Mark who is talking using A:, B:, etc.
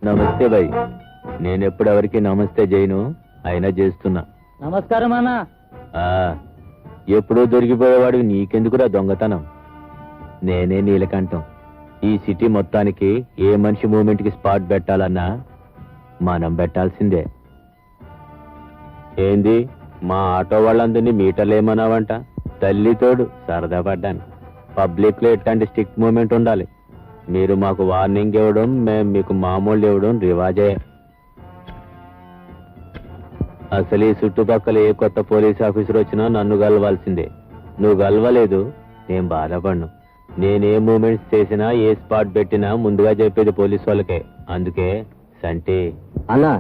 A: నమస్తే భయ్. నేనెప్పుడు ఎవరికి నమస్తే చేయను, అయినా చేస్తున్నా.
B: నమస్కారం అన్న.
A: ఎప్పుడూ దొరికిపోయేవాడికి నీకెందుకురా దొంగతనం? నేనే నీలకంఠం. ఈ సిటీ మొత్తానికి ఏ మనిషి మూమెంట్ కి స్పాట్ పెట్టాలన్నా మనం పెట్టాల్సిందే. ఏంది మా ఆటో వాళ్ళందరినీ మీటర్లేమన్నావంట? తల్లితోడు సరదా పడ్డాను. పబ్లిక్ లో ఎట్లాంటి స్ట్రిక్ట్ మూమెంట్ ఉండాలి. మీరు మాకు వార్నింగ్ ఇవ్వడం, మేము మీకు మామూలు ఇవ్వడం రివాజే. అసలు ఈ చుట్టుపక్కల ఏ కొత్త పోలీస్ ఆఫీసర్ వచ్చినా నన్ను గెలవాల్సిందే. నువ్వు గెలవలేదు, నేను బాధపడను. నేనే మూమెంట్స్ చేసినా, ఏ స్పాట్ పెట్టినా ముందుగా చెప్పేది పోలీస్ వాళ్ళకే. అందుకే సంటి
B: అన్నా